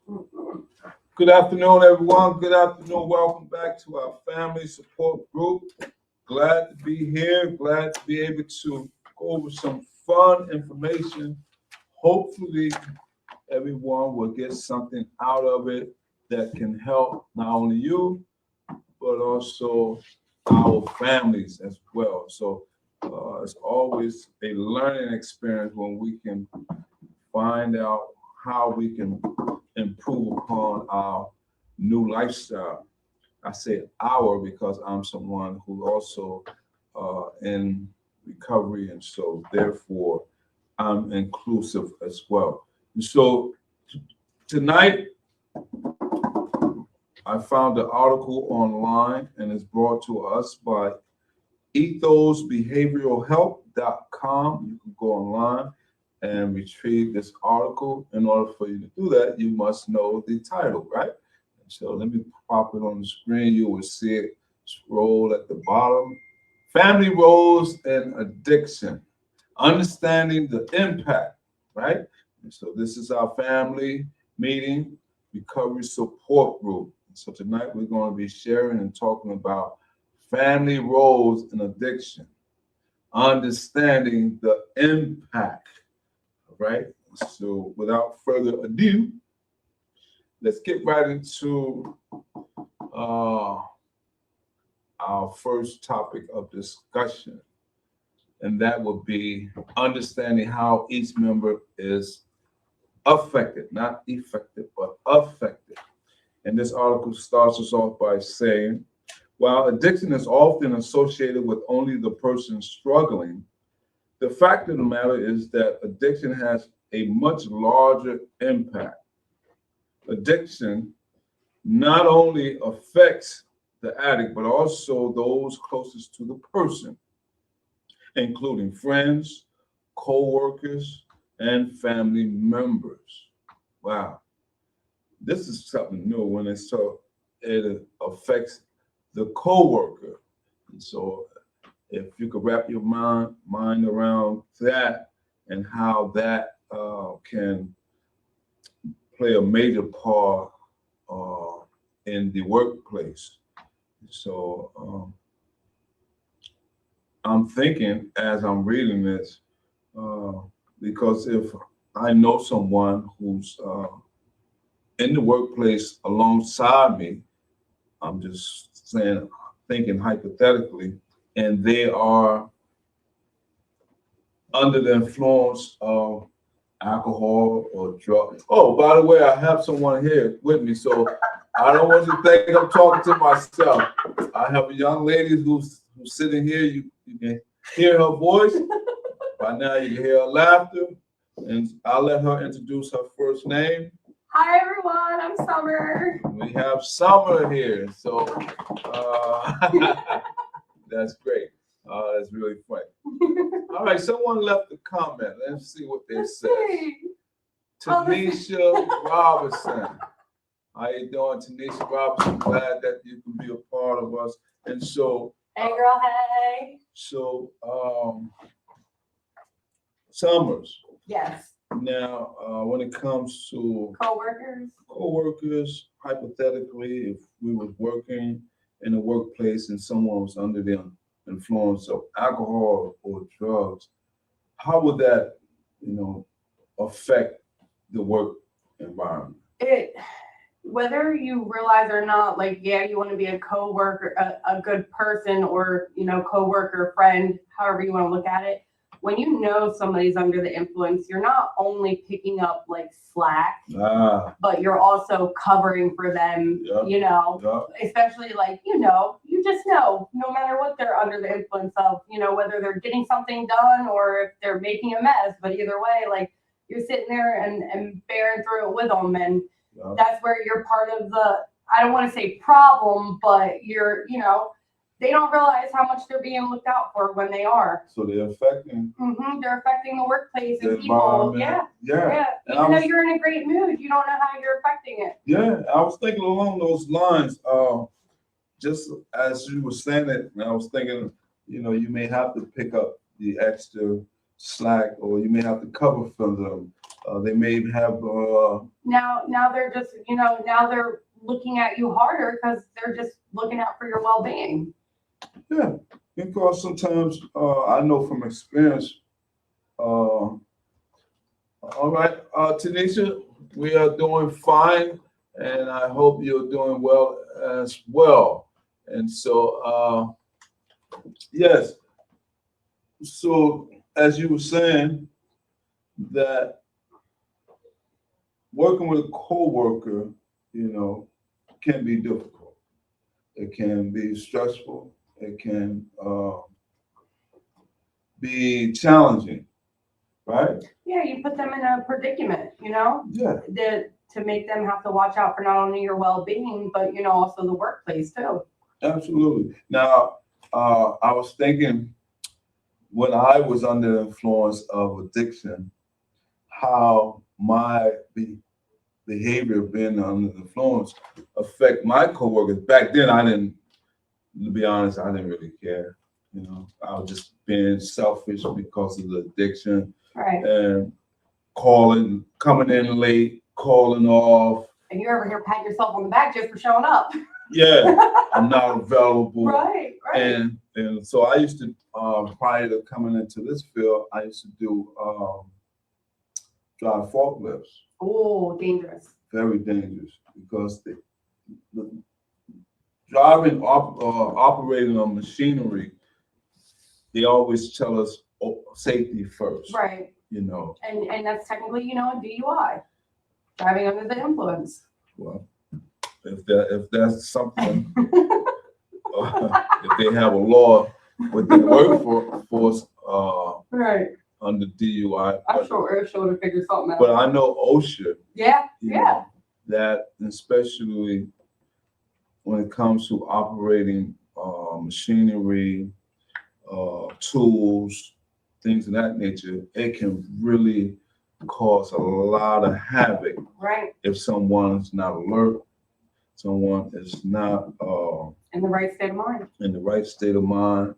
Good afternoon, everyone. Good afternoon. Welcome back to our family support group. Glad to be here. Glad to be able to go over some fun information. Hopefully, everyone will get something out of it that can help not only you, but also our families as well. So it's always a learning experience when we can find out how we can improve upon our new lifestyle. I say our because I'm someone who also in recovery, and so therefore I'm inclusive as well. And so tonight I found an article online and it's brought to us by ethosbehavioralhealth.com. You can go online and retrieve this article. In order for you to do that, you must know the title, right? So let me pop it on the screen. You will see it scroll at the bottom. Family roles and addiction, understanding the impact, right? And so this is our family meeting recovery support group. So tonight we're going to be sharing and talking about family roles and addiction, understanding the impact, right? So without further ado, let's get right into our first topic of discussion, and that would be understanding how each member is affected, not effective, but affected. And this article starts us off by saying, while addiction is often associated with only the person struggling, the fact of the matter is that addiction has a much larger impact. Addiction not only affects the addict, but also those closest to the person, including friends, co-workers, and family members. Wow. This is something new when it affects the co-worker. And so if you could wrap your mind around that and how that can play a major part in the workplace. So I'm thinking as I'm reading this, because if I know someone who's in the workplace alongside me, I'm just saying, thinking hypothetically, and they are under the influence of alcohol or drugs. Oh, by the way, I have someone here with me, so I don't want you to think I'm talking to myself. I have a young lady who's sitting here. You can hear her voice. By now, you can hear her laughter, and I'll let her introduce her first name. Hi everyone, I'm Summer. We have Summer here, so that's great. That's really funny. All right, someone left a comment. Let's see what they said. Tanisha Robinson. How you doing, Tanisha Robinson? Glad that you can be a part of us. And so, hey girl, hey. So, Summers. Yes. Now, when it comes to co-workers, hypothetically, if we were working in a workplace and someone was under the influence of alcohol or drugs, how would that, affect the work environment? Whether you realize or not, like, yeah, you want to be a co-worker, a good person, or co-worker, friend, however you want to look at it. When you know somebody's under the influence, you're not only picking up like slack, but you're also covering for them, especially like, you just know no matter what they're under the influence of, whether they're getting something done or if they're making a mess. But either way, like you're sitting there and bearing through it with them. And that's where you're part of the, I don't want to say problem, but you're, they don't realize how much they're being looked out for when they are. So they're affecting. They're affecting the workplace and people. Yeah. Even though you're in a great mood, you don't know how you're affecting it. Yeah, I was thinking along those lines. Just as you were saying it, I was thinking, you may have to pick up the extra slack, or you may have to cover for them. They may have, Now they're just, now they're looking at you harder because they're just looking out for your well-being. yeah, because sometimes I know from experience. All right, Tanisha, we are doing fine, and I hope you're doing well as well. And so, yes, so as you were saying, that working with a coworker, can be difficult. It can be stressful. It can be challenging, right? Yeah, you put them in a predicament, Yeah, to make them have to watch out for not only your well-being, but, also the workplace too. absolutely. Now, I was thinking when I was under the influence of addiction, how my behavior being under the influence affect my coworkers. Back then, I didn't. To be honest, I didn't really care. I was just being selfish because of the addiction Right. and coming in late, calling off. And you're over here patting yourself on the back just for showing up. Yeah, I'm not available. Right. And so I used to, prior to coming into this field, I used to do drive forklifts. Oh, dangerous. Very dangerous because the driving, operating on machinery, they always tell us safety first. Right. And that's technically, a DUI, driving under the influence. Well, if that's something, if they have a law with the workforce Right. under DUI, I'm sure Earth would figure something out. but I know OSHA. Yeah. That especially when it comes to operating machinery, tools, things of that nature, it can really cause a lot of havoc. Right. If someone's not alert, someone is not in the right state of mind. In the right state of mind,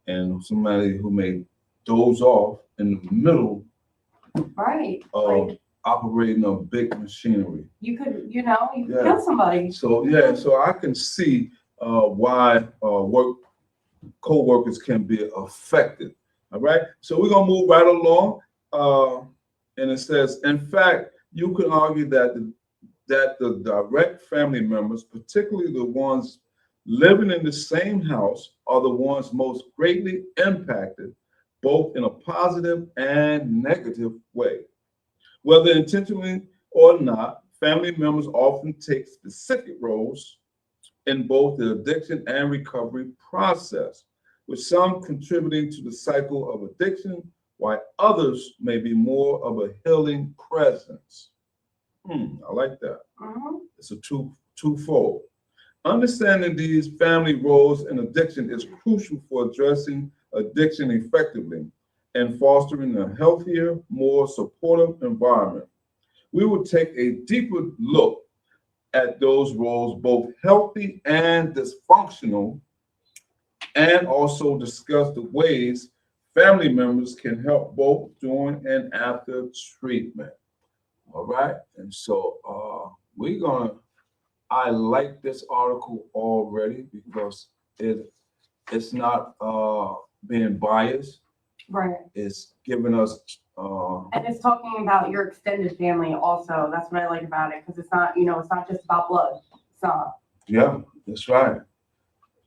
and somebody who may doze off in the middle right. of operating a big machinery. You could, kill somebody. So I can see why co-workers can be affected. All right. So we're gonna move right along. And it says, in fact, you can argue that the direct family members, particularly the ones living in the same house, are the ones most greatly impacted, both in a positive and negative way. Whether intentionally or not, family members often take specific roles in both the addiction and recovery process, with some contributing to the cycle of addiction, while others may be more of a healing presence. I like that. It's a twofold. Understanding these family roles in addiction is crucial for addressing addiction effectively and fostering a healthier, more supportive environment. We will take a deeper look at those roles, both healthy and dysfunctional, and also discuss the ways family members can help both during and after treatment. All right, and so I like this article already because it's not being biased. Right. It's giving us and it's talking about your extended family also. That's what I like about it, because it's not, it's not just about blood. It's not. Yeah, that's right.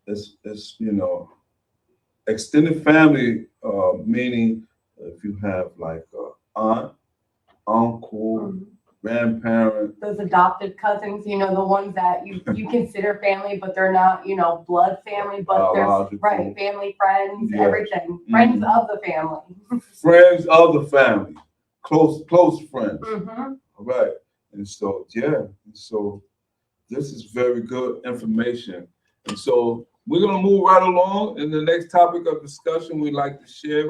It's extended family, meaning if you have like aunt, uncle, grandparent, those adopted cousins, the ones that you consider family, but they're not, blood family, but they're right, family, friends, everything, friends of the family. Friends of the family, close friends. All right, and so so this is very good information, and so we're gonna move right along. And the next topic of discussion we'd like to share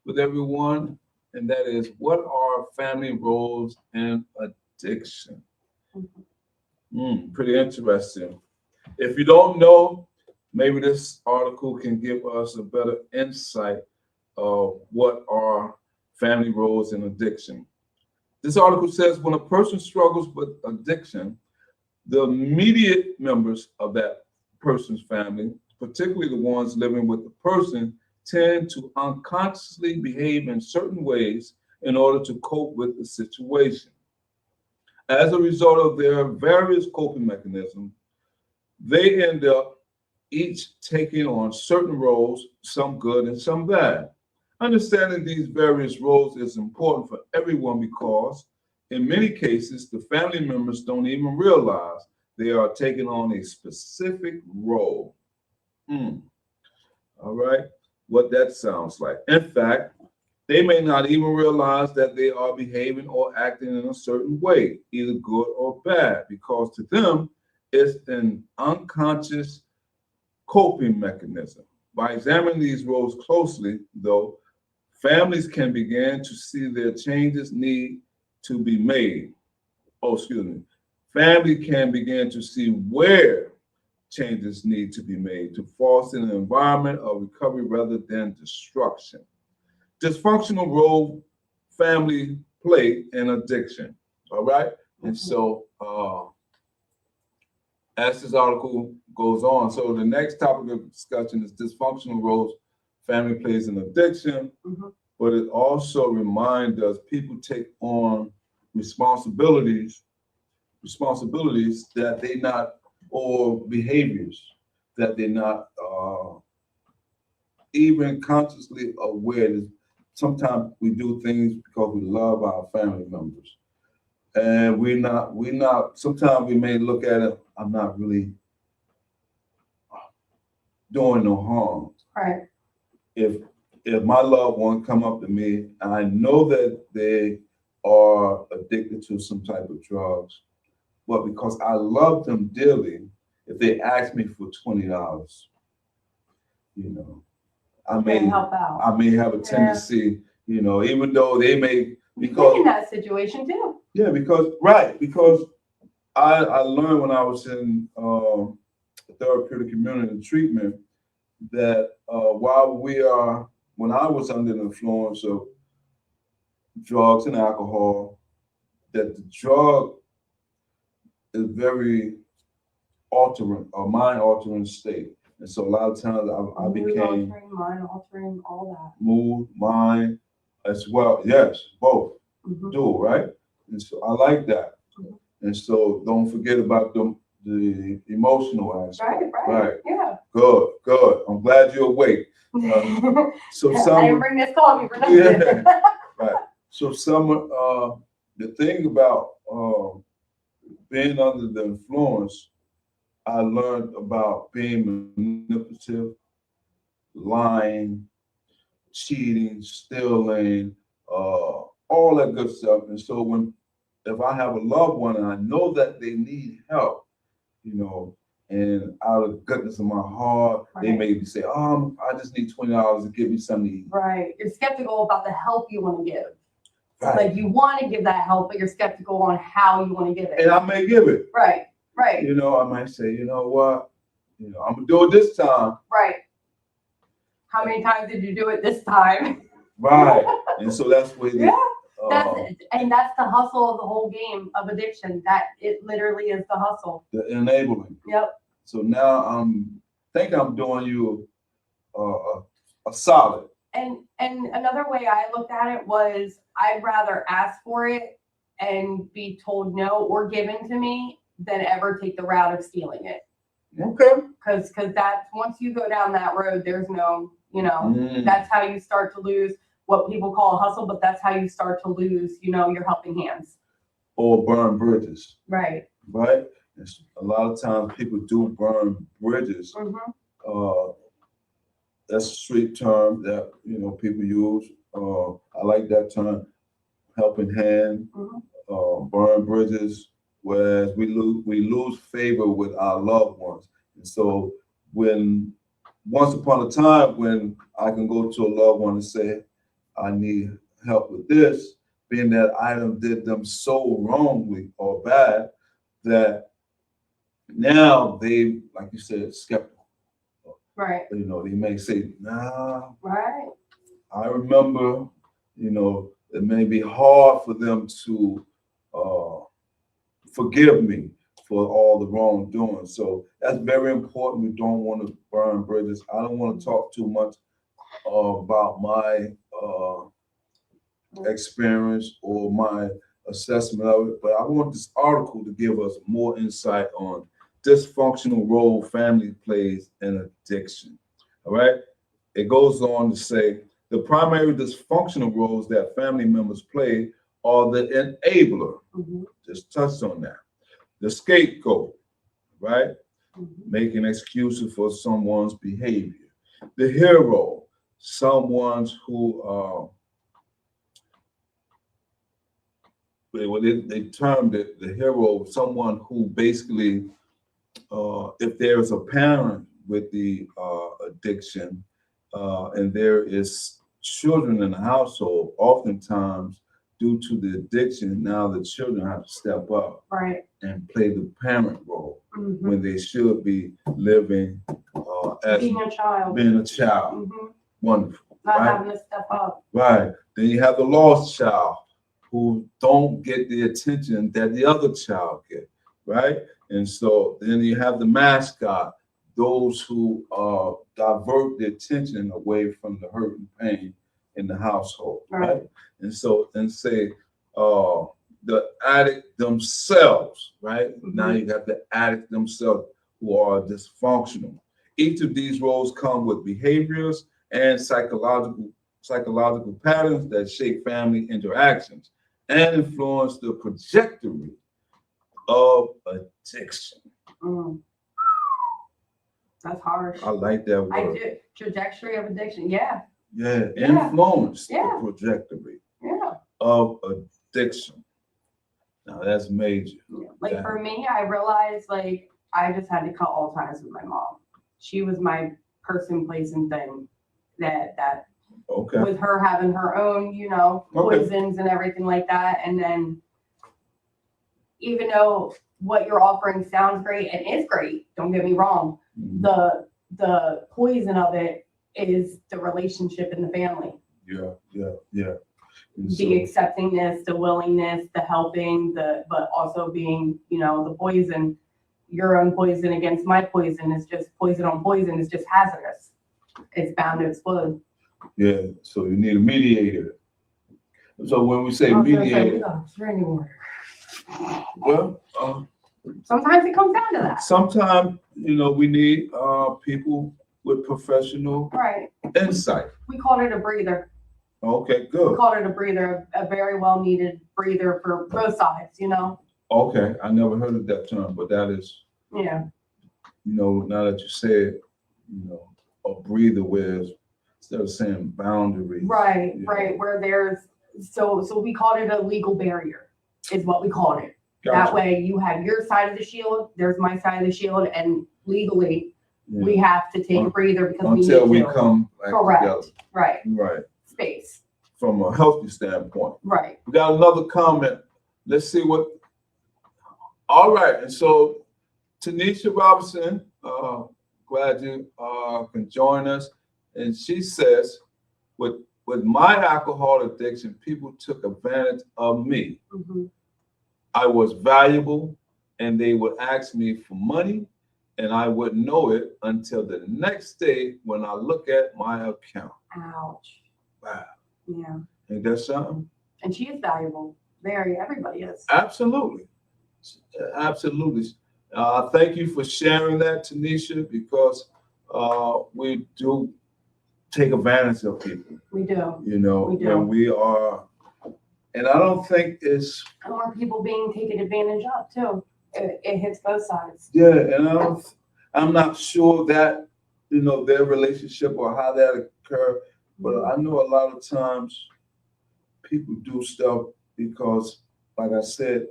with everyone, and that is, what are family roles in addiction? Pretty interesting. If you don't know, maybe this article can give us a better insight of what are family roles in addiction. This article says when a person struggles with addiction, the immediate members of that person's family, particularly the ones living with the person, tend to unconsciously behave in certain ways in order to cope with the situation. As a result of their various coping mechanisms, they end up each taking on certain roles, some good and some bad. Understanding these various roles is important for everyone because, in many cases, the family members don't even realize they are taking on a specific role. All right, what that sounds like. In fact, they may not even realize that they are behaving or acting in a certain way, either good or bad, because to them, it's an unconscious coping mechanism. By examining these roles closely, though, families can begin to see their changes need to be made. Family can begin to see where changes need to be made to foster an environment of recovery rather than destruction. Dysfunctional role family play in addiction. All right. And so as this article goes on, so the next topic of discussion is dysfunctional roles family plays in addiction, but it also reminds us people take on responsibilities that they not, or behaviors that they're not even consciously aware that sometimes we do things because we love our family members. And we're not, sometimes we may look at it, I'm not really doing no harm. Right. If my loved one come up to me and I know that they are addicted to some type of drugs, but because I love them dearly, if they ask me for $20, you know, I may help out. I may have a tendency, you know, even though they may, because been in that situation too. Yeah, because I learned when I was in therapeutic community treatment that when I was under the influence of drugs and alcohol, that the drug is very altering, a mind altering state. And so a lot of times I became mind altering, all that. mood, mind, as well. Yes, both do, right? And so I like that. And so don't forget about the emotional aspect. Right. Yeah. Good. I'm glad you're awake. So I didn't bring this coffee for nothing. Yeah, right. So the thing about being under the influence, I learned about being manipulative, lying, cheating, stealing, all that good stuff. And so if I have a loved one and I know that they need help, you know, and out of the goodness of my heart, they maybe say, I just need $20 to give me something to eat. Right. You're skeptical about the help you want to give. Right. Like you want to give that help, but you're skeptical on how you want to give it. And I may give it. Right. You know, I might say, you know what? You know, I'm gonna do it this time. Right. How many times did you do it this time? Right. And so that's where that's the hustle of the whole game of addiction. That it literally is the hustle. The enabling. Yep. So now I'm doing you a solid. And another way I looked at it was I'd rather ask for it and be told no or given to me than ever take the route of stealing it. Okay. Because that's, once you go down that road, there's no, that's how you start to lose what people call a hustle, but that's how you start to lose, your helping hands. Or burn bridges. Right. Right? And a lot of times people do burn bridges. That's a street term that, people use. I like that term, helping hand, burn bridges, whereas we lose favor with our loved ones. And so once upon a time when I can go to a loved one and say, I need help with this, being that item did them so wrongly or bad that now they, like you said, skeptical. Right. They may say, nah. Right. I remember, it may be hard for them to forgive me for all the wrongdoing. So that's very important. We don't want to burn bridges. I don't want to talk too much about my experience or my assessment of it, but I want this article to give us more insight on dysfunctional role family plays in addiction. All right. It goes on to say the primary dysfunctional roles that family members play are the enabler. Just touched on that. The scapegoat, right? Making excuses for someone's behavior. The hero, someone who they termed it the hero, someone who basically, if there is a parent with the addiction and there is children in the household, oftentimes due to the addiction, now the children have to step up and play the parent role when they should be living as being a child. Wonderful. Not right? having to step up. Right. Then you have the lost child who don't get the attention that the other child get, right? And so then you have the mascot, those who divert the attention away from the hurt and pain in the household, right? And so then say the addict themselves, right? Now you got the addict themselves who are dysfunctional. Each of these roles come with behaviors and psychological patterns that shape family interactions and influence the trajectory of addiction. That's harsh. I like that word. I do. Trajectory of addiction. Yeah. Yeah, influence the trajectory of addiction. Now that's major. Like for me, I realized like I just had to cut all ties with my mom. She was my person, place, and thing. That with her having her own, poisons and everything like that. And then even though what you're offering sounds great and is great, don't get me wrong, the poison of it is the relationship in the family. Yeah. The acceptingness, the willingness, the helping, but also being, the poison, your own poison against my poison is just poison on poison is just hazardous. It's bound to explode. Yeah, so you need a mediator. So when we say mediator, well, sometimes it comes down to that. Sometimes, we need people with professional insight. We called it a breather. Okay, good. We called it a breather, a very well needed breather for both sides, Okay, I never heard of that term, but that is, now that you say it, a breather where instead of saying boundary. Right, where there's, so we called it a legal barrier, is what we called it. Gotcha. That way you have your side of the shield, there's my side of the shield, and legally we have to take a breather because until we come back together. Right. Space. From a healthy standpoint. Right. We got another comment. Let's see what. All right, and so Tanisha Robinson, glad you can join us. And she says, with my alcohol addiction, people took advantage of me. I was valuable, and they would ask me for money, and I wouldn't know it until the next day when I look at my account. Ouch. Wow. Yeah. Ain't that something? And she is valuable. Everybody is. Absolutely. Thank you for sharing that, Tanisha, because we do take advantage of people. We do. When we are, and I don't think it's. And more people being taken advantage of too. It hits both sides. Yeah, and I'm not sure that their relationship or how that occurred, but I know a lot of times people do stuff because, like I said,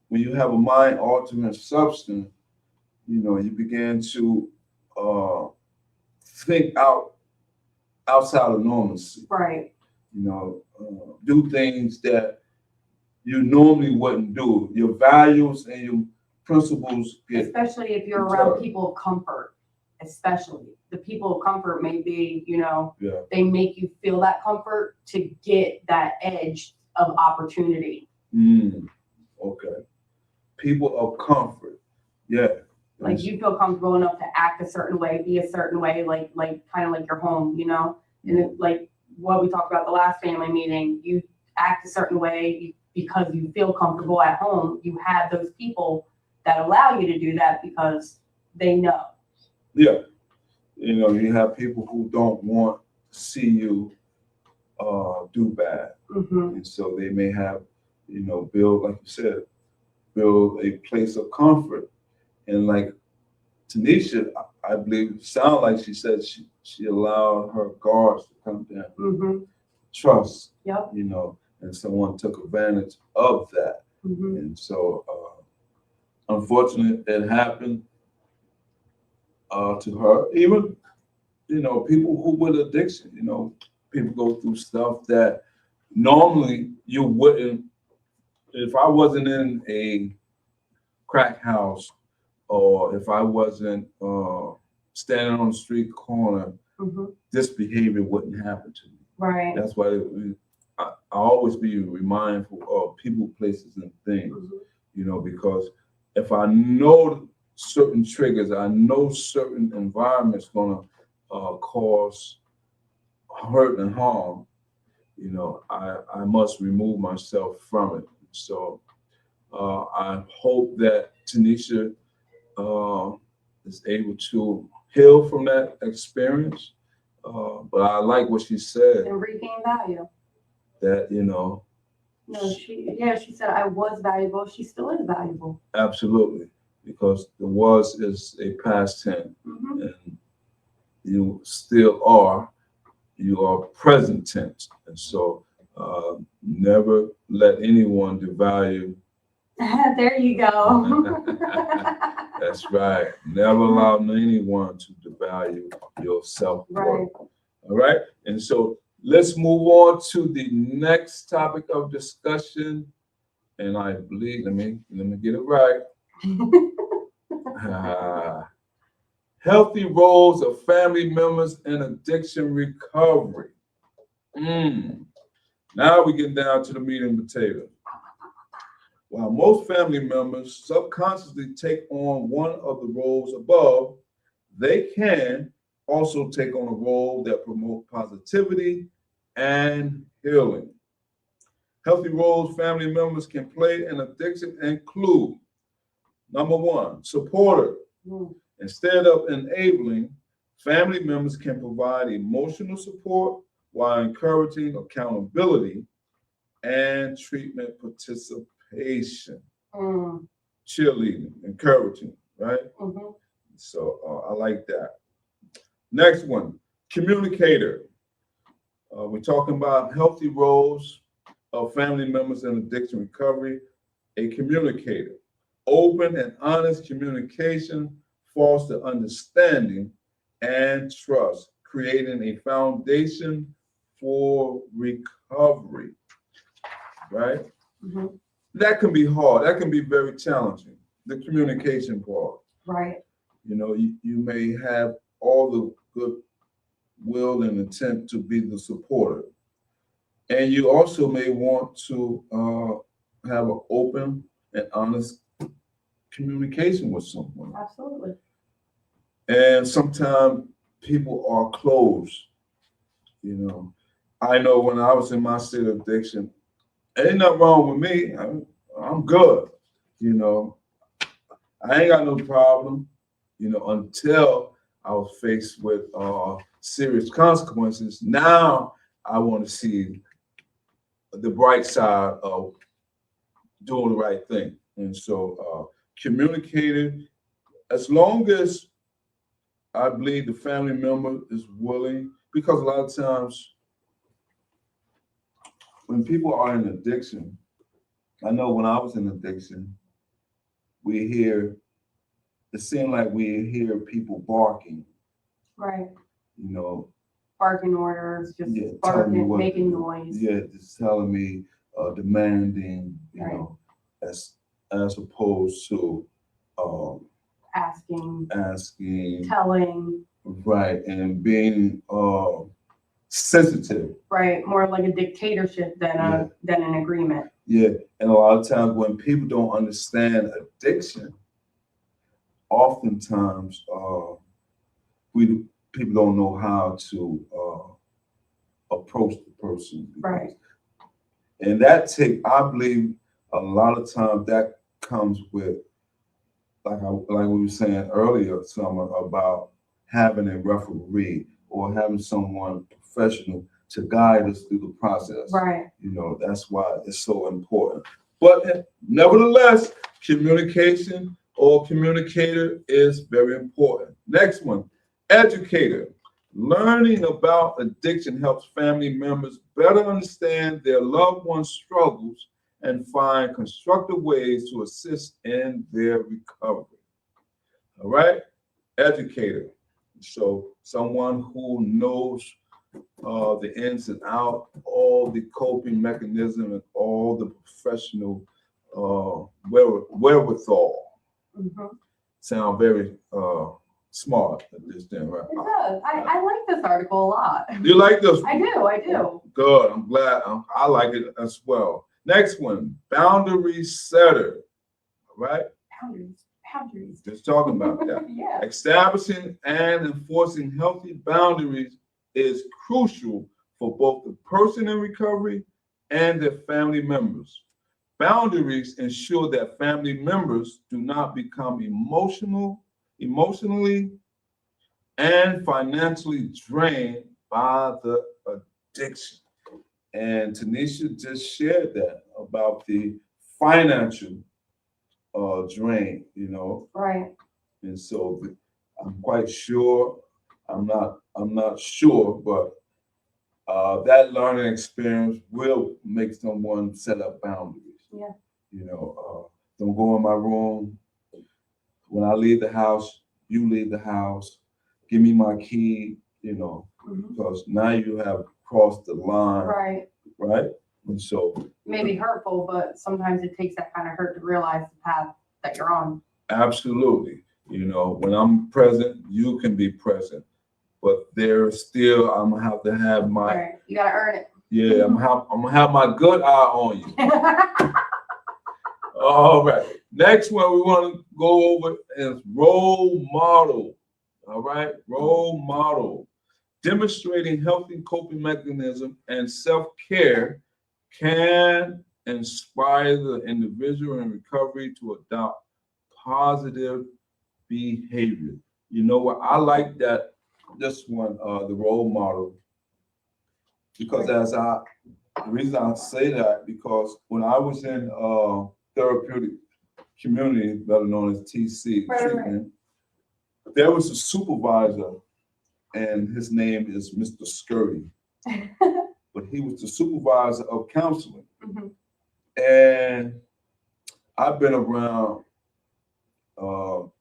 when you have a mind-altering substance, you begin to think outside of normalcy. Right. Do things that you normally wouldn't do. Your values and your principles get. Especially if you're around people of comfort. especially the people of comfort may be, Yeah. they make you feel that comfort to get that edge of opportunity. Okay. People of comfort. Yeah. Like you feel comfortable enough to act a certain way, be a certain way, like kind of like your home, and it, like what we talked about the last family meeting, you act a certain way because you feel comfortable at home. You have those people that allow you to do that because they know. Yeah. You have people who don't want to see you do bad. And so they may have, build, like you said, build a place of comfort. And like Tanisha, I believe, sound like she said she allowed her guards to come down. Trust, Yep. and someone took advantage of that. And so, unfortunately, it happened to her. Even, people who with addiction, people go through stuff that normally you wouldn't. If I wasn't in a crack house, or if I wasn't standing on the street corner, this behavior wouldn't happen to me. Right. That's why I always be mindful of people, places, and things, because if I know certain triggers, I know certain environments going to cause hurt and harm, I must remove myself from it. So I hope that Tanisha is able to heal from that experience. But I like what she said. And regain value. That, No, she said I was valuable. She still is valuable. Absolutely. Because the was is a past tense. And you still are. You are present tense. And so never let anyone devalue. There you go. That's right. Never allow anyone to devalue your self-worth. Right. All right. And so let's move on to the next topic of discussion. And I believe, let me get it right. Healthy roles of family members in addiction recovery. Now we're getting down to the meat and potatoes. While most family members subconsciously take on one of the roles above, they can also take on a role that promotes positivity and healing. Healthy roles family members can play in addiction include, number one, supporter. Instead of enabling, family members can provide emotional support while encouraging accountability and treatment participation. Cheerleading, encouraging, right? So I like that. Next one, communicator. We're talking about healthy roles of family members in addiction recovery. A communicator. Open and honest communication fosters understanding and trust, creating a foundation for recovery, right? That can be hard. That can be very challenging, the communication part. Right. You may have all the good will and intent to be the supporter. And you also may want to have an open and honest communication with someone. Absolutely. And sometimes people are closed. I know when I was in my state of addiction, ain't nothing wrong with me. I'm good. I ain't got no problem, until I was faced with serious consequences. Now I want to see the bright side of doing the right thing. And so communicating, as long as I believe the family member is willing, because a lot of times when people are in addiction, I know when I was in addiction, it seemed like we hear people barking. Right. Barking orders, just barking, making noise. Yeah, just telling me, demanding, right. As opposed to asking, telling. Right, and being sensitive. Right, more like a dictatorship than an agreement. Yeah, and a lot of times when people don't understand addiction, oftentimes people don't know how to approach the person. Right. And I believe a lot of times that comes with, like we were saying earlier, Summer, about having a referee or having someone professional to guide us through the process. Right. That's why it's so important. But nevertheless, communication or communicator is very important. Next one, educator. Learning about addiction helps family members better understand their loved one's struggles and find constructive ways to assist in their recovery. All right? Educator. So someone who knows the ins and outs, all the coping mechanism, and all the professional wherewithal. Mm-hmm. Sound very smart at this thing, right? It does. I like this article a lot. You like this? I do. Good. I'm glad. I like it as well. Next one, boundary setter. All right? Boundaries. Just talking about that. Yeah. Establishing and enforcing healthy boundaries is crucial for both the person in recovery and their family members. Boundaries ensure that family members do not become emotionally and financially drained by the addiction. And Tanisha just shared that about the financial drain, Right. And so I'm quite sure, I'm not sure, but that learning experience will make someone set up boundaries. Yeah. Don't go in my room. When I leave the house, you leave the house. Give me my key, Mm-hmm. because now you have crossed the line. Right. And so maybe hurtful, but sometimes it takes that kind of hurt to realize the path that you're on. absolutely, when I'm present, you can be present. But there's still, I'm gonna have to have my Right. You gotta earn it. Yeah, I'm gonna have my good eye on you. All right. Next one we want to go over is role model. All right, role model. Demonstrating healthy coping mechanism and self-care can inspire the individual in recovery to adopt positive behavior. You know what? I like this one, the role model, because the reason I say that, because when I was in therapeutic community, better known as TC treatment, there was a supervisor, and his name is Mr. Skirty, but he was the supervisor of counseling. Mm-hmm. And I've been around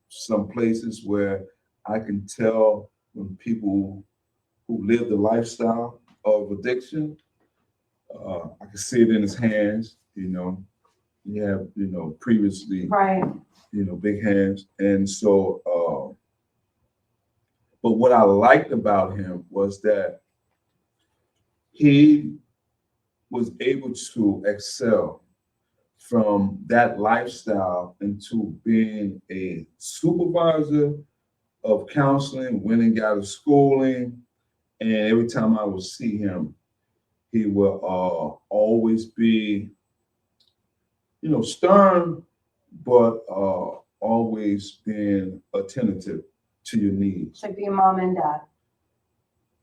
some places where I can tell when people who live the lifestyle of addiction, I can see it in his hands, He have, previously, right, big hands. And so, but what I liked about him was that he was able to excel from that lifestyle into being a supervisor of counseling, went and got a schooling. And every time I would see him, he will always be, stern, but always being attentive to your needs. It's like being mom and dad.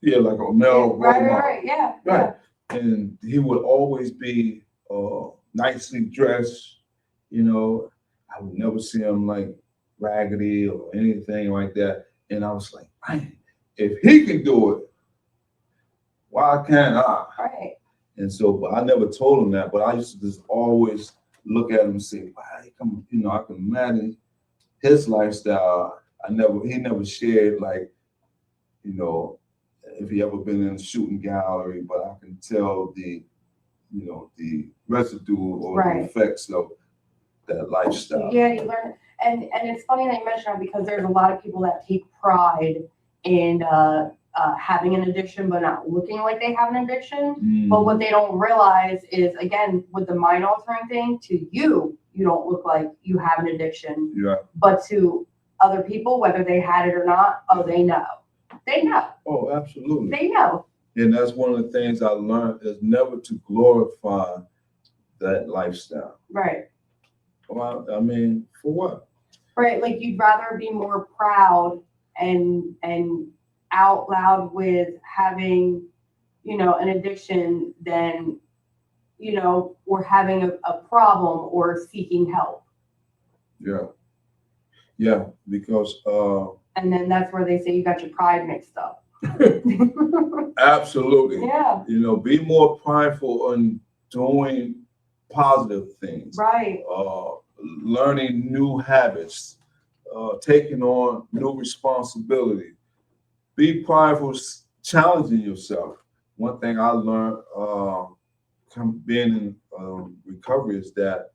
Yeah, like a male role model. Right, yeah. Right. Yeah. And he would always be nicely dressed, I would never see him like raggedy or anything like that. And I was like, man, if he can do it, why can't I? Right. And so, but I never told him that, but I used to just always look at him and say, wow, I can imagine his lifestyle. He never shared like, if he ever been in a shooting gallery, but I can tell the residue or the effects of that lifestyle. Yeah, you learn. And it's funny that you mentioned that because there's a lot of people that take pride in having an addiction but not looking like they have an addiction. But what they don't realize is, again, with the mind altering thing, to you don't look like you have an addiction. Yeah. But to other people, whether they had it or not, oh, they know. They know. Oh, absolutely. They know. And that's one of the things I learned is never to glorify that lifestyle. Right. Well, I mean, for what? Right. Like you'd rather be more proud and out loud with having, an addiction than, or having a problem or seeking help. Yeah. Yeah, because and then that's where they say you got your pride mixed up. Absolutely. Yeah. Be more prideful in doing positive things. Right. Learning new habits, taking on new responsibility. Be prideful, challenging yourself. One thing I learned being in recovery is that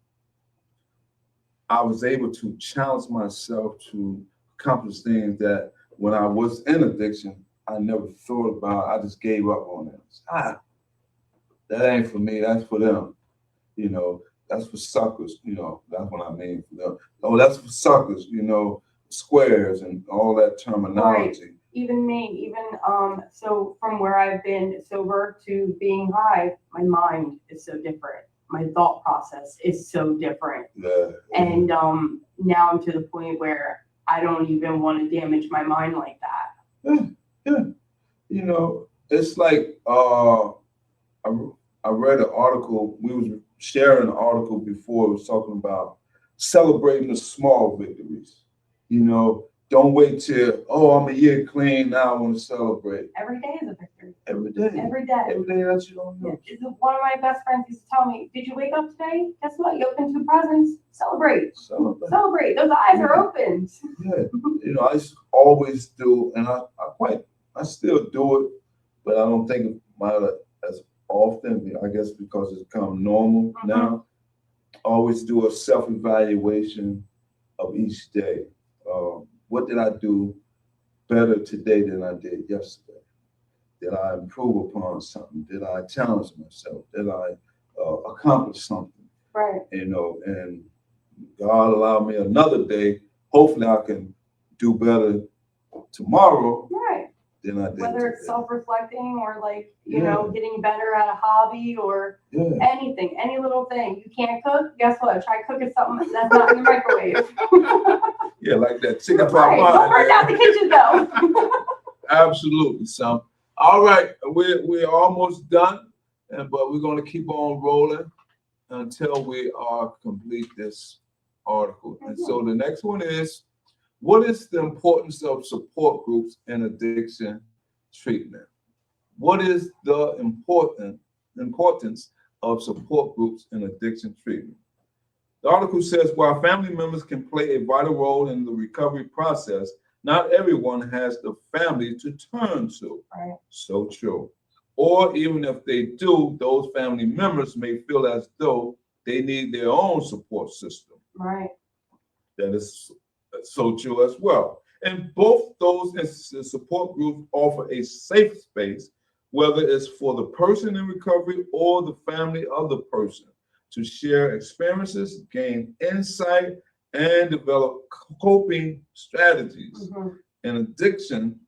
I was able to challenge myself to accomplish things that when I was in addiction, I never thought about. I just gave up on it. That ain't for me. That's for them. That's for suckers. That's what I mean for them. Oh, that's for suckers. Squares and all that terminology. Right. Even me, so from where I've been sober to being high, my mind is so different. My thought process is so different. Yeah. And now I'm to the point where I don't even want to damage my mind like that. Yeah. It's like I read an article. We was sharing an article before. It was talking about celebrating the small victories. Don't wait till, I'm a year clean, now I want to celebrate. Every day is a victory. Every day. Every day. Every day that you don't know. One of my best friends used to tell me, did you wake up today? Guess what? You opened 2 presents. Celebrate. Celebrate. Those eyes are open. Yeah. I always do, and I still do it, but I don't think about it as often, I guess because it's become normal now. I always do a self-evaluation of each day. What did I do better today than I did yesterday? Did I improve upon something? Did I challenge myself? Did I accomplish something? Right. And God allowed me another day. Hopefully I can do better tomorrow. Right. Than I did Whether today. it's self-reflecting or getting better at a hobby or anything, any little thing. You can't cook? Guess what? Try cooking something that's not in the microwave. Yeah, like that chicken pot pie. Don't burn down the kitchen though. Absolutely. So, all right, we're almost done, but we're going to keep on rolling until we complete this article. And so the next one is, what is the importance of support groups in addiction treatment? What is the importance of support groups in addiction treatment? The article says, while family members can play a vital role in the recovery process, not everyone has the family to turn to. Right. So true. Or even if they do, those family members may feel as though they need their own support system. Right. That is so true as well. And both those instances, support groups offer a safe space, whether it's for the person in recovery or the family of the person, to share experiences, gain insight, and develop coping strategies. In addition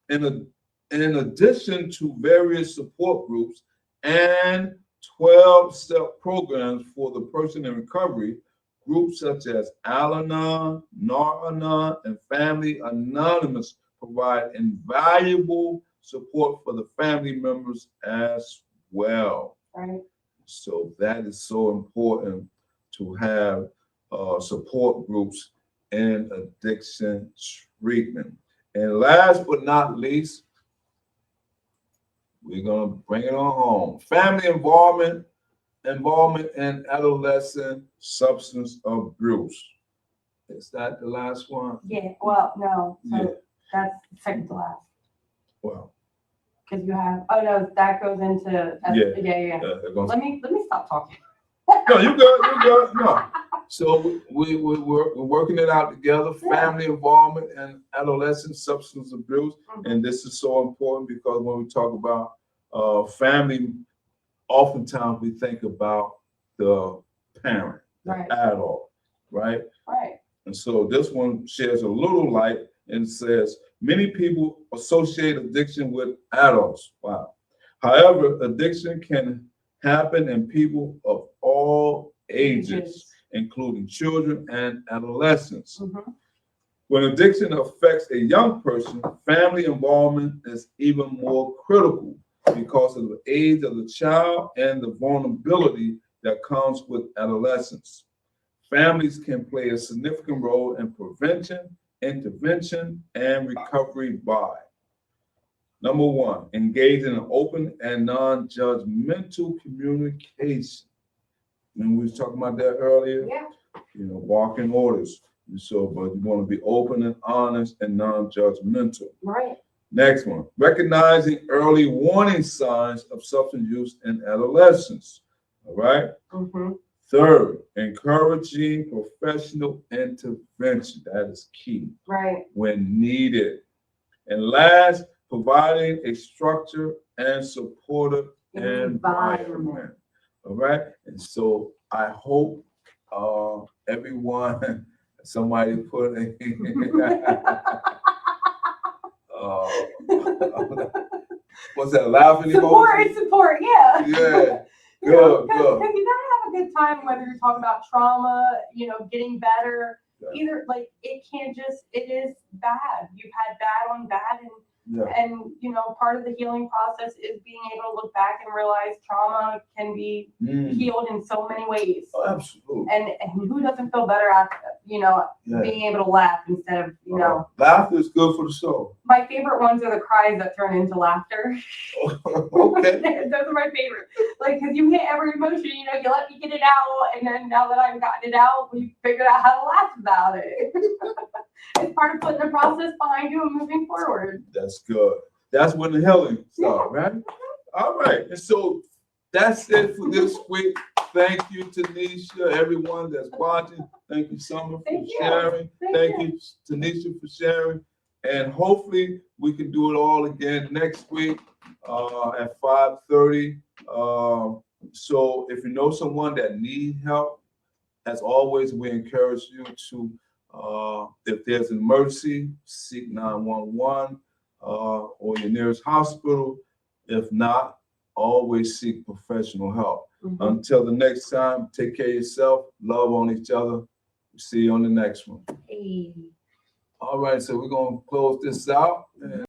to various support groups and 12-step programs for the person in recovery, groups such as Al-Anon, Nar-Anon, and Family Anonymous provide invaluable support for the family members as well. Right. So that is so important to have support groups in addiction treatment. And last but not least, we're going to bring it on home. Family involvement in adolescent substance abuse. Is that the last one? Yeah. Well, no. So that's second to last. Wow. Because you have. Oh no, that goes into. Yeah. Let me stop talking. No, you good. No. So we're working it out together, family involvement and adolescent substance abuse. And this is so important because when we talk about family, oftentimes we think about the parent, the adult, right? Right. And so this one shares a little light and says, many people associate addiction with adults. Wow. However, addiction can happen in people of all ages, including children and adolescents. When addiction affects a young person, family involvement is even more critical because of the age of the child and the vulnerability that comes with adolescence. Families can play a significant role in prevention, intervention, and recovery by number one, engage in an open and non-judgmental communication. And we was talking about that earlier. Barking orders. And so, but you want to be open and honest and non-judgmental. Right. Next one, recognizing early warning signs of substance use in adolescence. All right. Third, encouraging professional intervention. That is key. Right. When needed. And last, providing a structure and supportive environment. All right. And so I hope everyone, somebody put a what's that, laughing emoji? Support, yeah. Yeah. Good. Because you gotta have a good time, whether you're talking about trauma, getting better. Either it can't just, it is bad. You've had bad on bad, and part of the healing process is being able to look back and realize trauma can be healed in so many ways. Oh, absolutely. And who doesn't feel better after being able to laugh instead of laughter is good for the soul. My favorite ones are the cries that turn into laughter. Okay. Those are my favorite. Because you hit every emotion, you let me get it out, and then now that I've gotten it out, we figured out how to laugh about it. It's part of putting the process behind you and moving forward. That's good. That's when the healing starts, right? All right. And so that's it for this week. Thank you, Tanisha, everyone that's watching. Thank you, Summer, for sharing. Thank you, Tanisha, for sharing. And hopefully we can do it all again next week at 5:30. So if you know someone that needs help, as always, we encourage you to, if there's an emergency, seek 911 or your nearest hospital. If not, always seek professional help. Until the next time, take care of yourself, love on each other. See you on the next one. Hey. All right, so we're going to close this out.